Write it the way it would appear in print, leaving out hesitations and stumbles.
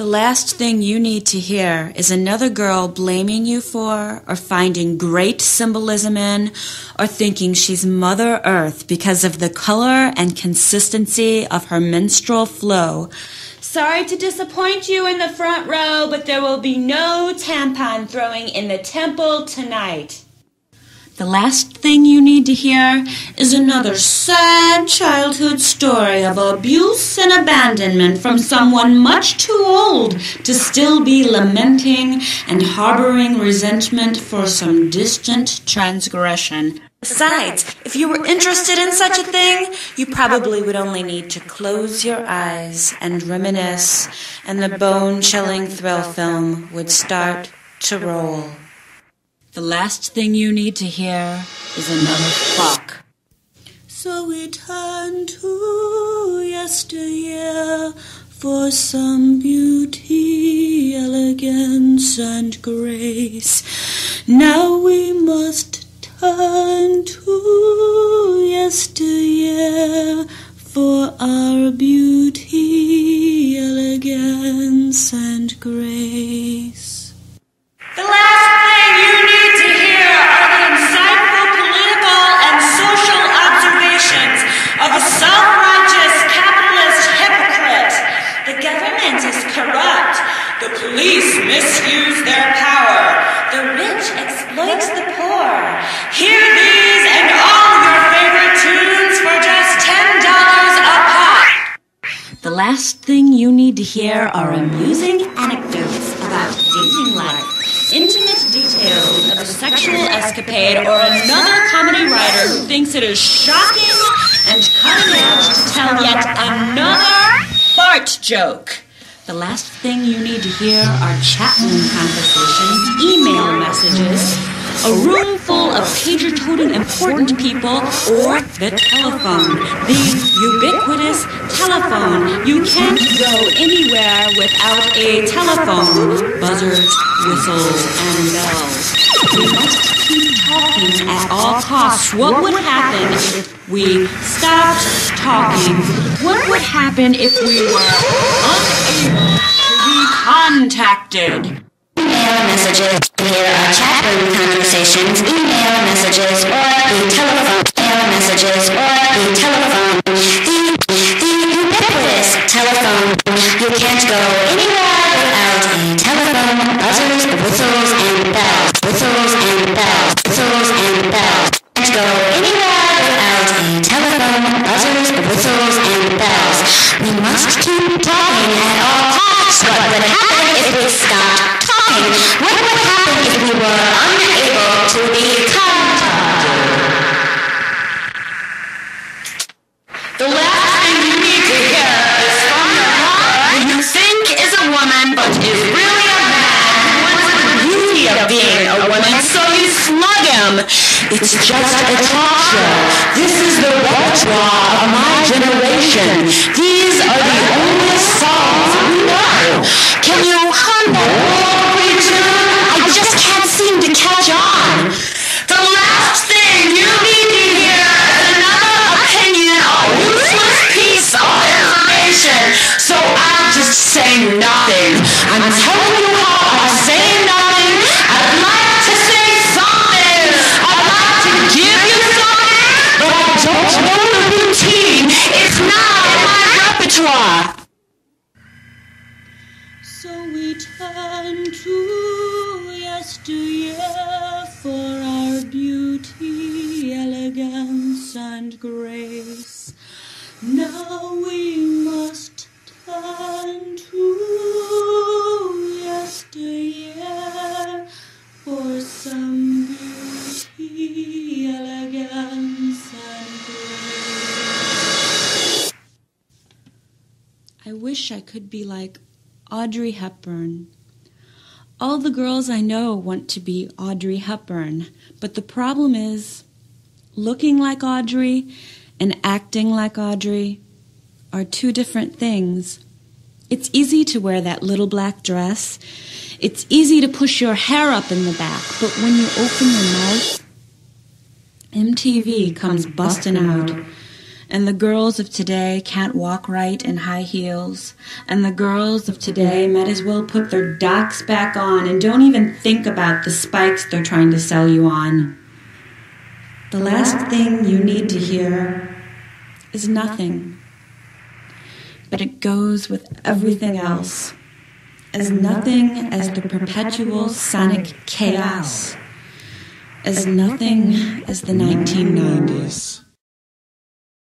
The last thing you need to hear is another girl blaming you for, or finding great symbolism in, or thinking she's Mother Earth because of the color and consistency of her menstrual flow. Sorry to disappoint you in the front row, but there will be no tampon throwing in the temple tonight. The last thing you need to hear is another sad childhood story of abuse and abandonment from someone much too old to still be lamenting and harboring resentment for some distant transgression. Besides, if you were interested in such a thing, you probably would only need to close your eyes and reminisce, and the bone-chilling thrill film would start to roll. The last thing you need to hear is another fuck. So we turn to yesteryear for some beauty, elegance, and grace. Now we must turn to yesteryear for our beauty, elegance, and grace. The last thing you need to hear are the insightful political and social observations of a self-righteous capitalist hypocrite. The government is corrupt. The police misuse their power. The rich exploit the poor. Hear these and all your favorite tunes for just $10 a pop. The last thing you need to hear are amusing anecdotes about dating life. Intimate details of a sexual escapade or another comedy writer who thinks it is shocking and cutting edge to tell yet another fart joke. The last thing you need to hear are chat room conversations, email messages, a room full of pager-toting important people, or the telephone, the ubiquitous telephone. You can't go anywhere without a telephone. Buzzers, whistles, and bells. We must keep talking at all costs. What would happen if we stopped talking? What would happen if we were unable to be contacted? Email messages, here are chat room conversations, email messages, or the telephone, email messages, or the telephone, the ubiquitous telephone. You can't go anywhere without a telephone, buzzers, whistles, and bells, whistles, and bells, whistles, and bells. Can't go anywhere without a telephone, buzzers, whistles, and bells. We must keep talking at all costs. What would happen if we stopped talking? What would happen if we were unable to be contacted? The last thing you need to hear is from your heart who you think is a woman but is really a man who wants the beauty of being a woman, so you slug him. It's just a talk show. This is the repertoire of my generation. These are the only songs we know. Can you hum that World tune? I just can't seem to catch on. The last thing you need to hear is another opinion or useless piece of information. So I'll just say nothing. I'm telling you how I say nothing. I'd like to say something. I'd like to give you something, but I don't know the routine. It's not in my repertoire. So we turn to yesteryear for our beauty, elegance, and grace. Now we must turn to yesteryear for some beauty, elegance, and grace. I wish I could be like Audrey Hepburn. All the girls I know want to be Audrey Hepburn, but the problem is looking like Audrey and acting like Audrey are two different things. It's easy to wear that little black dress. It's easy to push your hair up in the back, but when you open your mouth, MTV comes busting out. And the girls of today can't walk right in high heels. And the girls of today might as well put their docks back on and don't even think about the spikes they're trying to sell you on. The last thing you need to hear is nothing. But it goes with everything else. As nothing as the perpetual sonic chaos. As nothing as the 1990s.